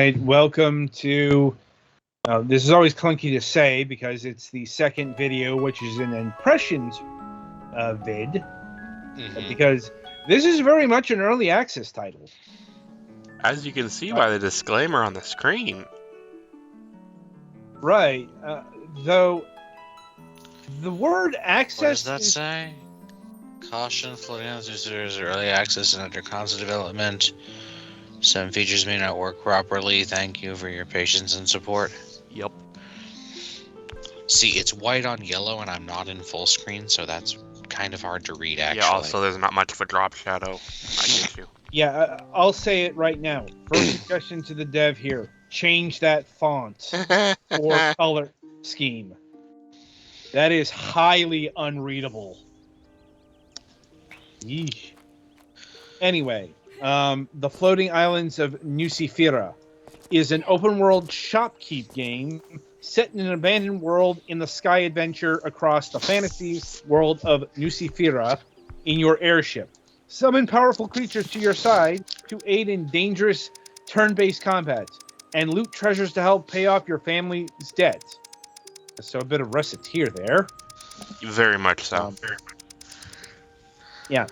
right, welcome to. This is always clunky to say because it's the second video, which is an impressions vid, because this is very much an early access title. As you can see by the disclaimer on the screen. Right, though the word access. What does that say? Caution, floating out users, early access and under constant development. Some features may not work properly. Thank you for your patience and support. Yep. See, it's white on yellow, and I'm not in full screen, so that's kind of hard to read, actually. Yeah, also there's not much of a drop shadow. I get you. Yeah, I'll say it right now. First suggestion to the dev here. Change that font or color scheme. That is highly unreadable. Yeesh. Anyway, the Floating Islands of Nucifera is an open-world shopkeep game set in an abandoned world in the sky adventure across the fantasy world of Nucifera in your airship. Summon powerful creatures to your side to aid in dangerous turn-based combat, and loot treasures to help pay off your family's debt. So a bit of reciteer there. Very much so. Yeah.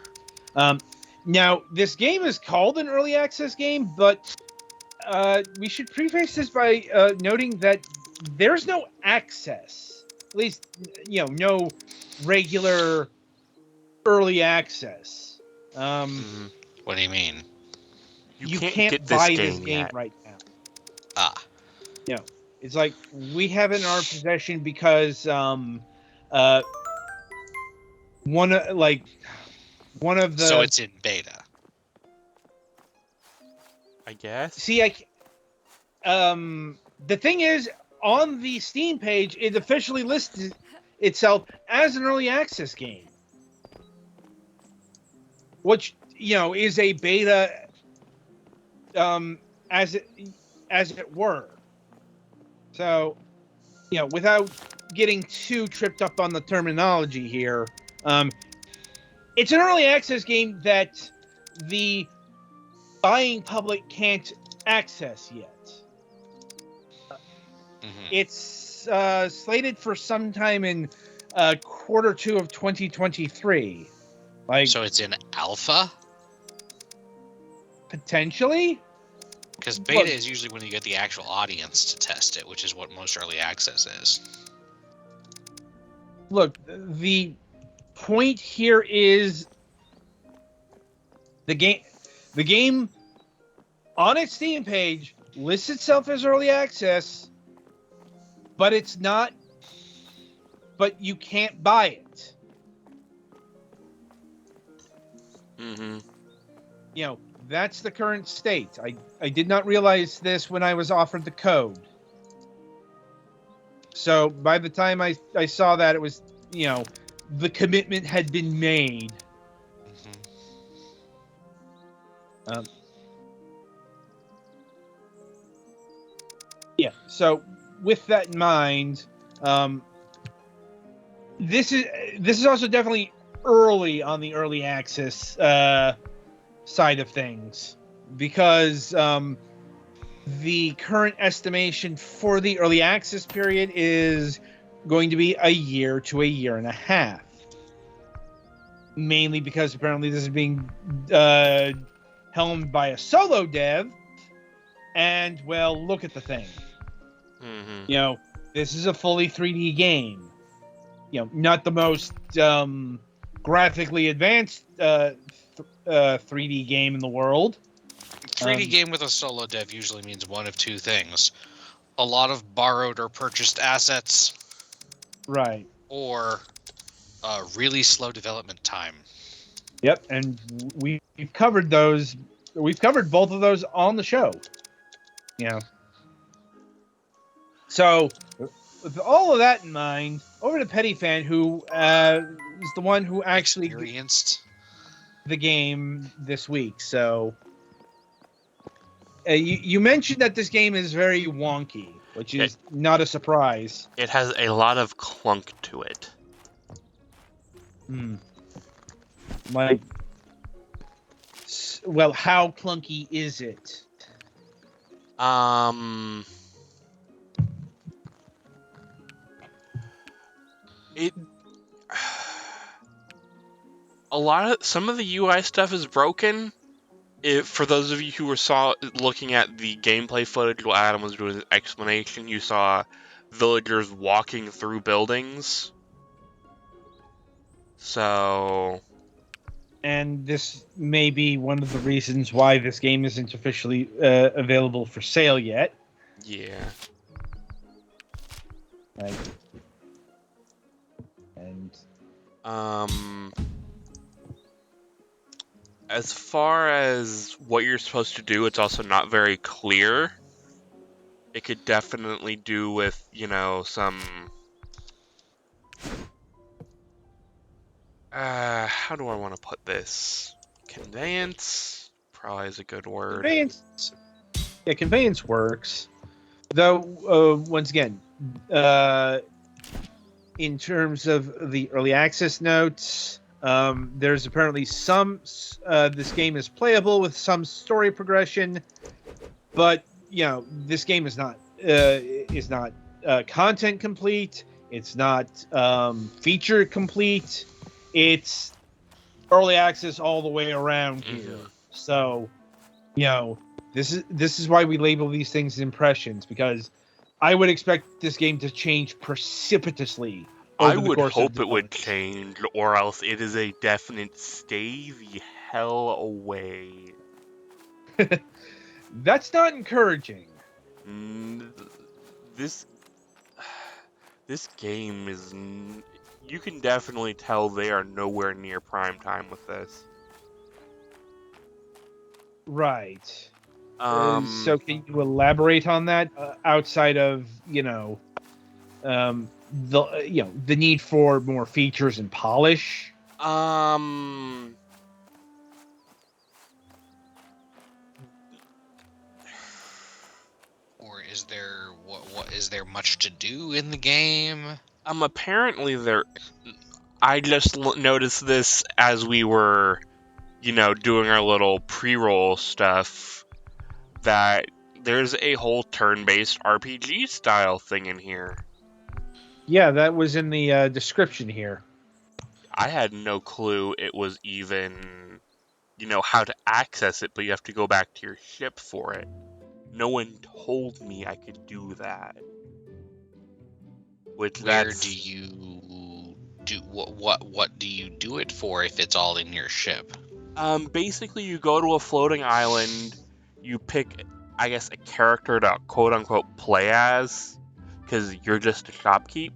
Now, this game is called an early access game, but we should preface this by noting that there's no access. At least, no regular early access. What do you mean? You can't buy this game right now. It's like we have it in our possession because one of the. So it's in beta. I guess. See, the thing is, on the Steam page, it officially lists itself as an early access game, which is a beta, as it were. So, without getting too tripped up on the terminology here, it's an early access game that the buying public can't access yet. It's slated for sometime in quarter 2 of 2023. So it's in alpha? Potentially? Because beta is usually when you get the actual audience to test it, which is what most early access is. Look, the point here is the game on its Steam page lists itself as early access, but it's not. But you can't buy it. That's the current state. I did not realize this when I was offered the code. So by the time I saw that, it was, the commitment had been made. So with that in mind, this is also definitely early on the early access side of things, because the current estimation for the early access period is going to be a year to a year and a half. Mainly because apparently this is being helmed by a solo dev, and well, look at the thing. This is a fully 3D game. Not the most graphically advanced 3D game in the world. 3D game with a solo dev usually means one of two things: a lot of borrowed or purchased assets, right, or really slow development time. Yep, and we've covered those. We've covered both of those on the show. So, with all of that in mind, over to Petty Fan, who is the one who actually experienced the game this week. So, you mentioned that this game is very wonky, which is not a surprise. It has a lot of clunk to it. Well, how clunky is it? It some of the UI stuff is broken. For those of you who were looking at the gameplay footage while Adam was doing his explanation, you saw villagers walking through buildings. So, And this may be one of the reasons why this game isn't officially available for sale yet. yeah. Like, and As far as what you're supposed to do, it's also not very clear. It could definitely do with, some... how do I want to put this? Conveyance? Probably is a good word. conveyance works. Though, once again, in terms of the early access notes, there's apparently this game is playable with some story progression, but this game is not content complete. It's not feature complete. It's early access all the way around here. Mm-hmm. So, this is why we label these things impressions, because I would expect this game to change precipitously. I would hope it would change, or else it is a definite stay the hell away. That's not encouraging. This game is... You can definitely tell they are nowhere near prime time with this. Right. So can you elaborate on that outside of the need for more features and polish? Or is there what is there much to do in the game? Apparently there... I just noticed this as we were, doing our little pre-roll stuff, that there's a whole turn-based RPG style thing in here. Yeah, that was in the description here. I had no clue it was even, how to access it, but you have to go back to your ship for it. No one told me I could do that. Where do you do what do you do it for if it's all in your ship? Basically you go to a floating island, you pick, I guess, a character to quote-unquote play as, because you're just a shopkeep.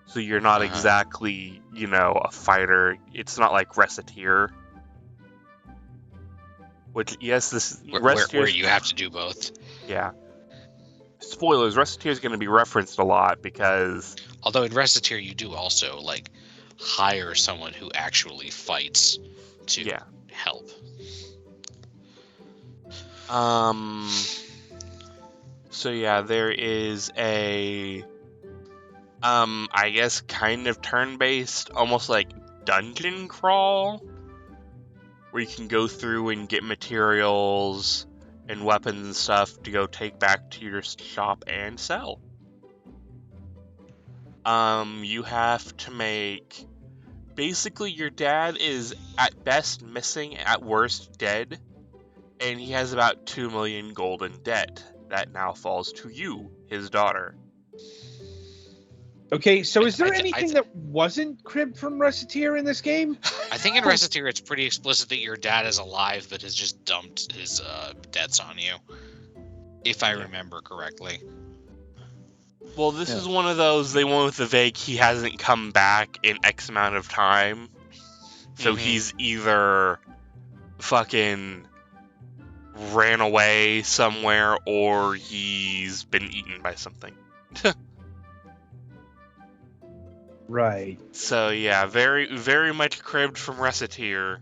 So you're not exactly, a fighter. It's not like Reciteer. Which, yes, where you have to do both. Yeah. Spoilers, Reciteer is going to be referenced a lot because... Although in Reciteer you do also, hire someone who actually fights to help. So yeah, there is a... I guess kind of turn-based, almost like dungeon crawl, where you can go through and get materials and weapons and stuff to go take back to your shop and sell. You have to make... Basically, your dad is at best missing, at worst dead, and he has about 2 million gold in debt that now falls to you, his daughter. Okay, so is there anything that wasn't cribbed from Reciteer in this game? I think in Reciteer it's pretty explicit that your dad is alive but has just dumped his debts on you, if I remember correctly. Well, this is one of those, they went with the vague, he hasn't come back in X amount of time. So he's either fucking ran away somewhere or he's been eaten by something. Right. So yeah, very, very much cribbed from Reciteer.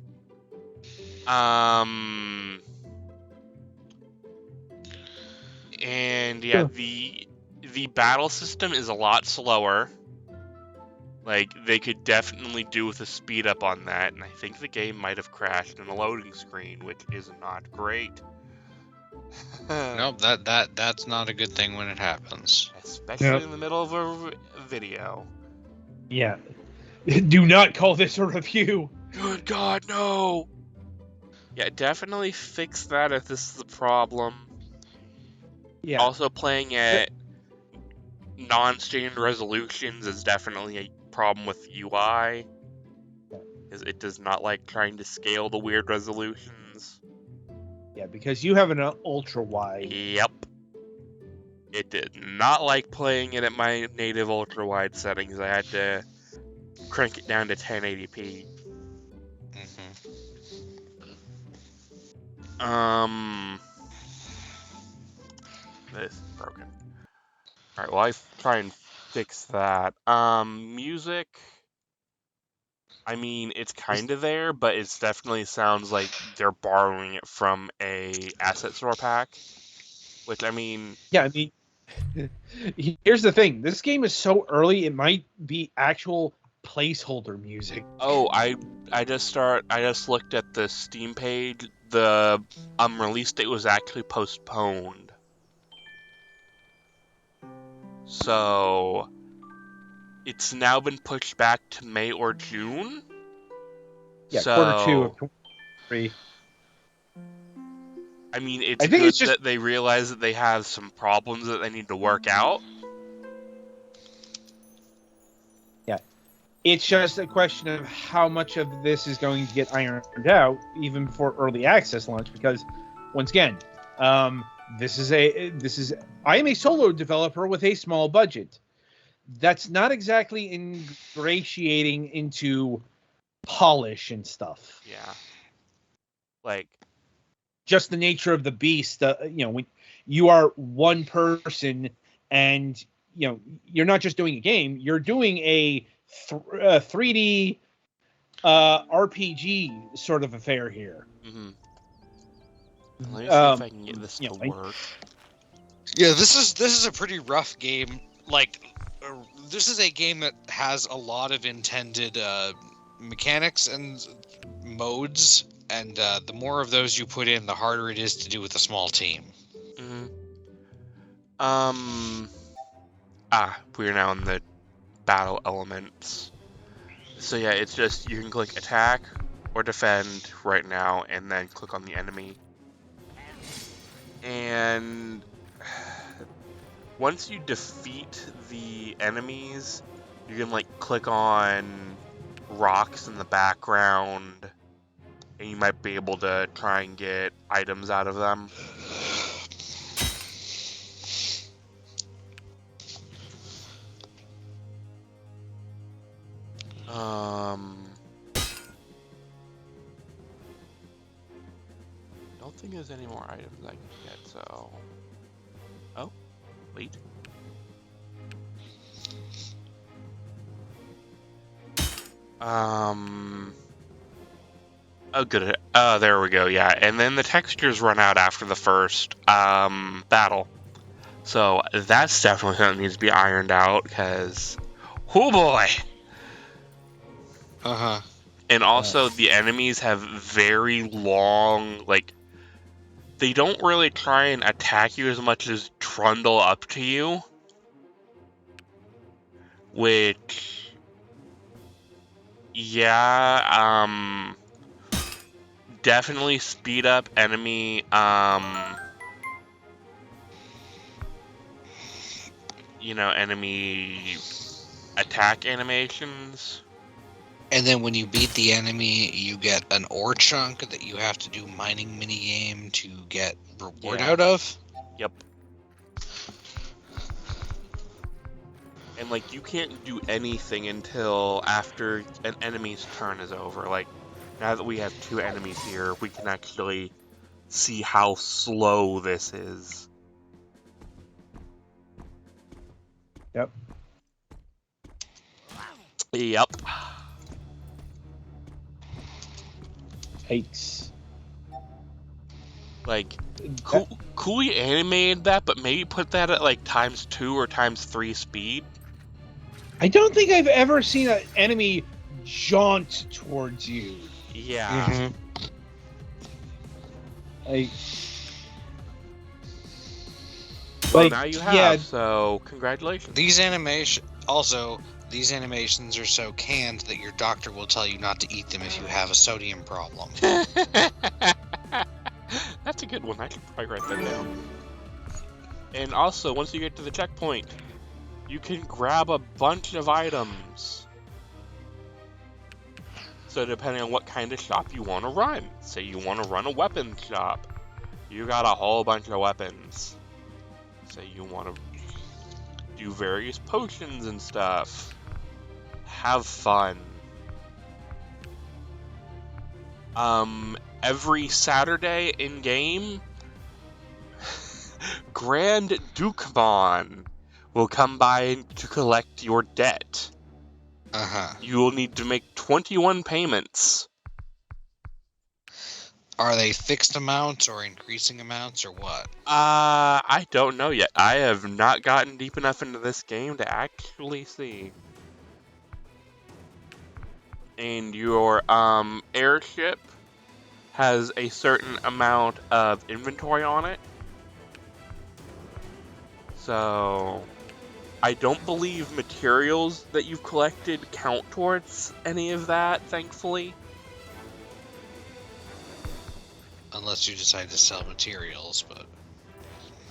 And yeah, the battle system is a lot slower. They could definitely do with a speed up on that, and I think the game might have crashed in a loading screen, which is not great. Nope, that's not a good thing when it happens. Especially Yep. in the middle of a video. Yeah. Do not call this a review. Good God, no! Yeah, definitely fix that if this is a problem. Yeah. Also, playing at non-standard resolutions is definitely a problem with UI. Because it does not like trying to scale the weird resolutions. Yeah, because you have an ultra wide. Yep. It did not like playing it at my native ultra wide settings. I had to crank it down to 1080p. This is broken. Alright, well, I try and fix that. Music. I mean, it's kind of there, but it definitely sounds like they're borrowing it from a asset store pack. Which, I mean... Yeah, I mean, here's the thing. This game is so early, it might be actual placeholder music. Oh, I just looked at the Steam page. The release date was actually postponed. So it's now been pushed back to May or June. Yeah, so, quarter 2 of 23. I mean, it's I think good it's just- that they realize that they have some problems that they need to work out. Yeah. It's just a question of how much of this is going to get ironed out, even before early access launch, because, once again, I am a solo developer with a small budget. That's not exactly ingratiating into polish and stuff. Yeah. Like, just the nature of the beast. When you are one person, and you're not just doing a game, you're doing a 3D RPG sort of affair here. mm-hmm. Let me see if I can get this to work. Yeah, this is a pretty rough game. Like, this is a game that has a lot of intended mechanics and modes, and the more of those you put in, the harder it is to do with a small team. Mm-hmm. We're now in the battle elements. So yeah, it's just you can click attack or defend right now, and then click on the enemy. And once you defeat the enemies, you can like click on rocks in the background, and you might be able to try and get items out of them. I don't think there's any more items I can get, so... Oh, wait. Oh, good. There we go, yeah. And then the textures run out after the first, battle. So, that's definitely something that needs to be ironed out, because... Oh boy! Uh-huh. And also, the enemies have very long, like... They don't really try and attack you as much as trundle up to you. Which... Yeah, definitely speed up enemy, enemy attack animations. And then when you beat the enemy, you get an ore chunk that you have to do mining minigame to get reward out of. Yep. And, like, you can't do anything until after an enemy's turn is over. Like, now that we have 2 enemies here, we can actually see how slow this is. Yep. Yep. Yikes. Like, cool you animated that, but maybe put that at, like, ×2 or ×3 speed. I don't think I've ever seen an enemy jaunt towards you. Yeah. Mm-hmm. Well, Like, now you yeah, have, so congratulations. These animations are so canned that your doctor will tell you not to eat them if you have a sodium problem. That's a good one. I should probably write that down. And also, once you get to the checkpoint, you can grab a bunch of items. So depending on what kind of shop you want to run, say you want to run a weapons shop, you got a whole bunch of weapons. Say you want to do various potions and stuff. Have fun. Every Saturday in game, Grand Dukemon will come by to collect your debt. Uh-huh. You will need to make 21 payments. Are they fixed amounts or increasing amounts or what? I don't know yet. I have not gotten deep enough into this game to actually see. And your airship has a certain amount of inventory on it. So I don't believe materials that you've collected count towards any of that, thankfully. Unless you decide to sell materials, but...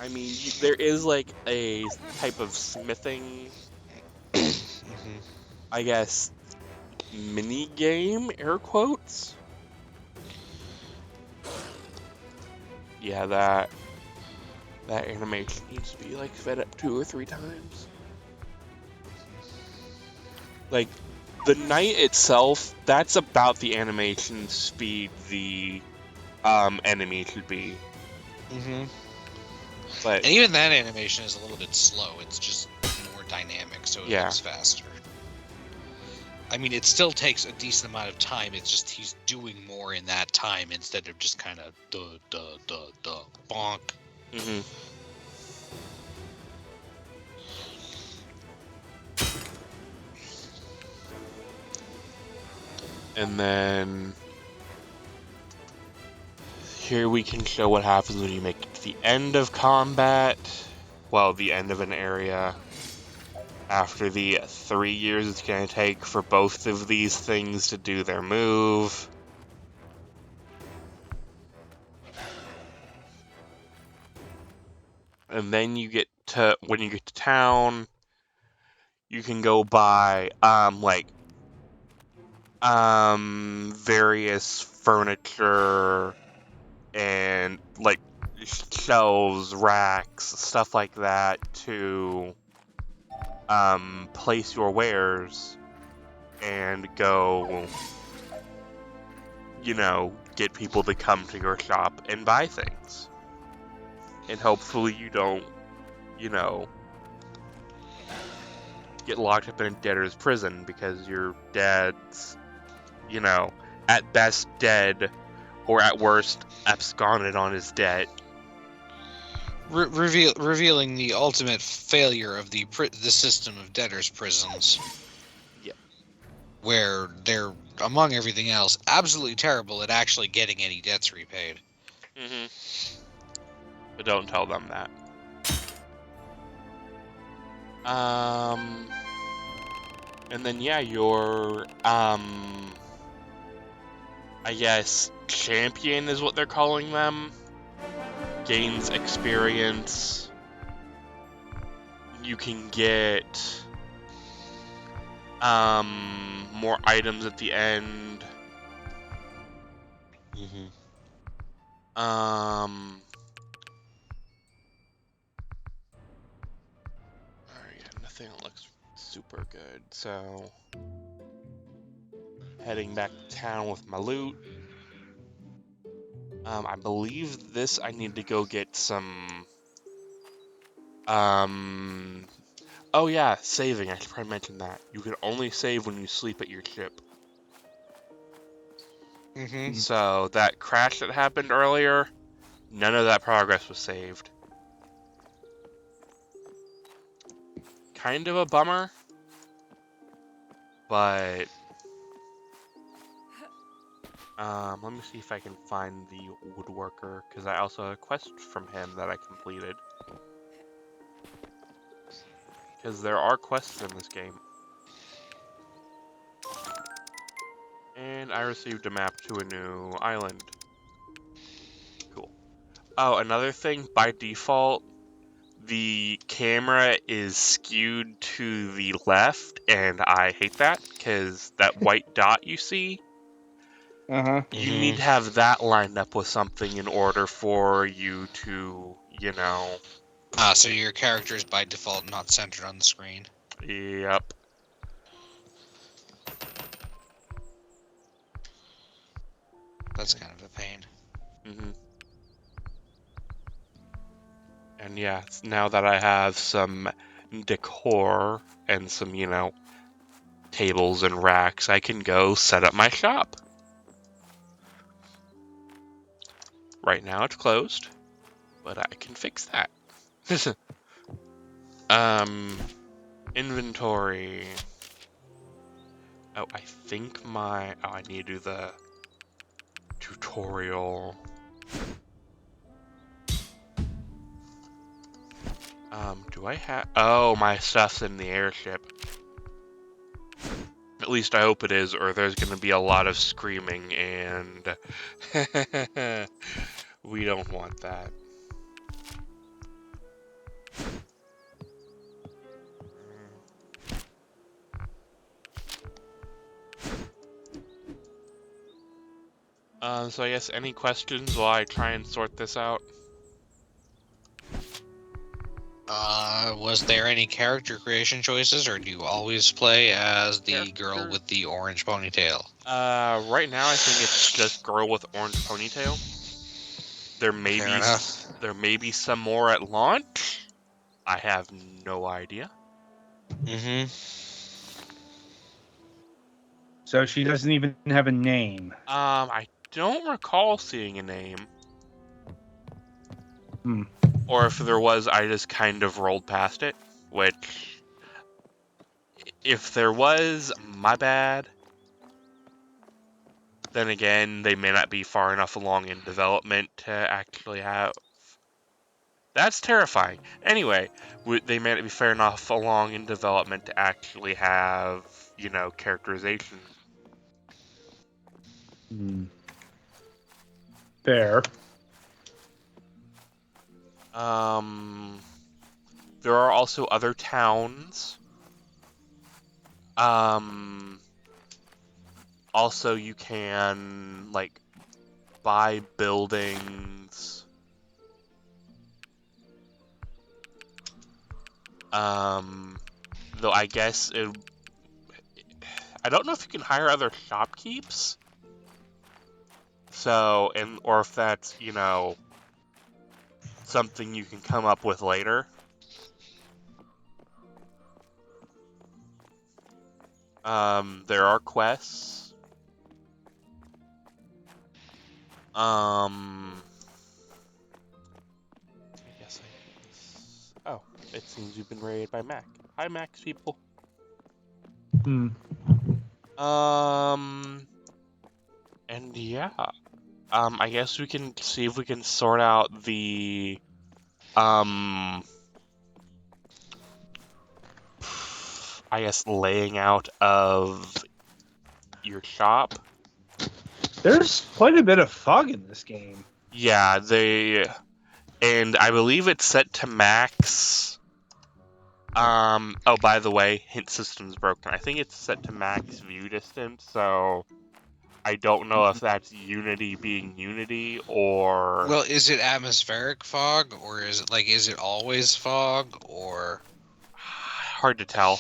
I mean, there is like a type of smithing, Mhm. I guess, mini game, air quotes. Yeah, that animation needs to be like fed up 2 or 3 times. Like the knight itself, that's about the animation speed the enemy should be. Mm-hmm. But And even that animation is a little bit slow. It's just more dynamic, so it Yeah. looks faster. I mean, it still takes a decent amount of time. It's just he's doing more in that time instead of just kind of bonk. hmm And then here we can show what happens when you make it to the end of combat. Well, the end of an area. After the 3 years it's going to take for both of these things to do their move. And then you get to, when you get to town, you can go buy, various furniture and, like, shelves, racks, stuff like that to, place your wares and go, get people to come to your shop and buy things. And hopefully you don't, get locked up in a debtor's prison because your dad's, at best dead, or at worst absconded on his debt. Revealing the ultimate failure of the system of debtors' prisons. Yep. Where they're, among everything else, absolutely terrible at actually getting any debts repaid. Mm-hmm. But don't tell them that. And then your I guess champion is what they're calling them. Gains experience. You can get more items at the end. Mm-hmm. Alright, nothing looks super good, so heading back to town with my loot. I believe this I need to go get some oh yeah, saving. I should probably mention that. You can only save when you sleep at your ship. Mm-hmm. So that crash that happened earlier, none of that progress was saved. Kind of a bummer, but let me see if I can find the woodworker, because I also had a quest from him that I completed. because there are quests in this game. And I received a map to a new island. Cool. Oh, another thing, by default, the camera is skewed to the left, and I hate that, because that white dot you see, you need to have that lined up with something in order for you to, So your character is by default not centered on the screen. Yep. That's kind of a pain. hmm And yeah, now that I have some decor and some, tables and racks, I can go set up my shop. Right now it's closed, but I can fix that. Inventory. Oh, I think I need to do the tutorial. Do I have... Oh, my stuff's in the airship. At least I hope it is, or there's going to be a lot of screaming, and we don't want that. So I guess any questions while I try and sort this out? Was there any character creation choices, or do you always play as the girl with the orange ponytail? Right now I think it's just girl with orange ponytail. There may be some more at launch. I have no idea. So she doesn't even have a name. I don't recall seeing a name. Hmm. Or if there was, I just kind of rolled past it, which, if there was, my bad. Then again, they may not be far enough along in development to actually have... That's terrifying. Anyway, they may not be fair enough along in development to actually have, characterization. Fair. There are also other towns. Also, you can, buy buildings. Though I guess I don't know if you can hire other shopkeepers. So, or if that's, something you can come up with later. There are quests. I guess oh, it seems you've been raided by Mac. Hi, Max people. And yeah. I guess we can see if we can sort out the, I guess, laying out of your shop. There's quite a bit of fog in this game. Yeah, and I believe it's set to max. Oh, by the way, hint system's broken. I think it's set to max view distance, so I don't know if that's Unity being Unity or... Well, is it atmospheric fog, or is it always fog, or... Hard to tell.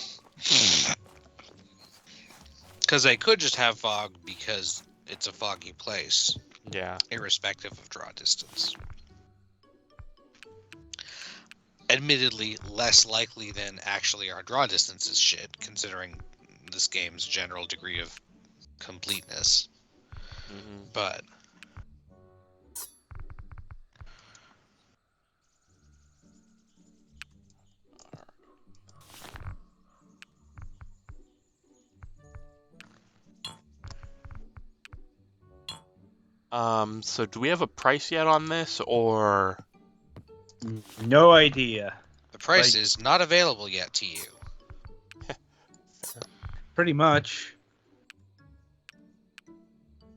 Because they could just have fog because it's a foggy place. Yeah. Irrespective of draw distance. Admittedly, less likely than actually our draw distance is shit, considering this game's general degree of completeness. But... So do we have a price yet on this, or... No idea. The price Like- is not available yet to you. Pretty much.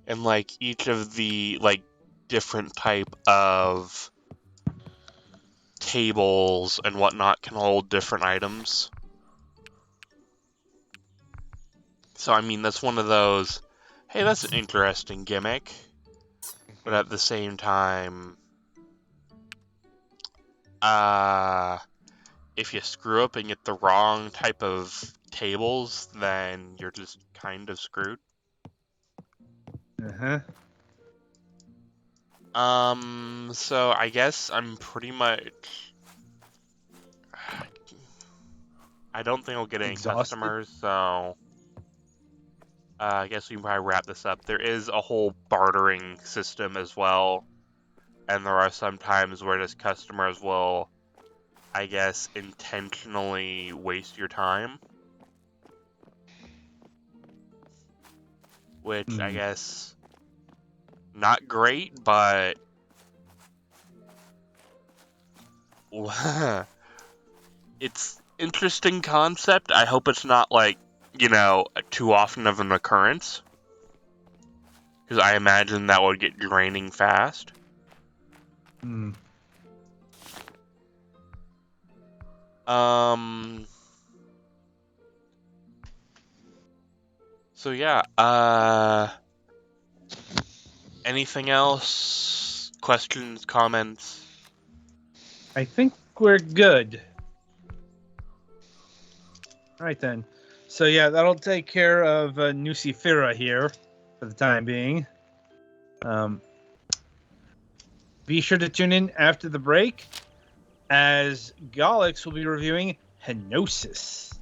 And like each of the like different type of tables and whatnot can hold different items. So I mean that's one of those, hey, that's an interesting gimmick. But at the same time, if you screw up and get the wrong type of tables, then you're just kind of screwed. Uh-huh. So I guess I'm pretty much. I don't think I'll get any Exhausted? customers, so I guess we can probably wrap this up. There is a whole bartering system as well, and there are some times where just customers will, I guess, intentionally waste your time. Which I guess not great, but it's interesting concept. I hope it's not like, too often of an occurrence. Because I imagine that would get draining fast. Hmm. So yeah, anything else? Questions, comments? I think we're good. All right then. So yeah, that'll take care of Nucifera here for the time being. Be sure to tune in after the break, as Galix will be reviewing Henosis.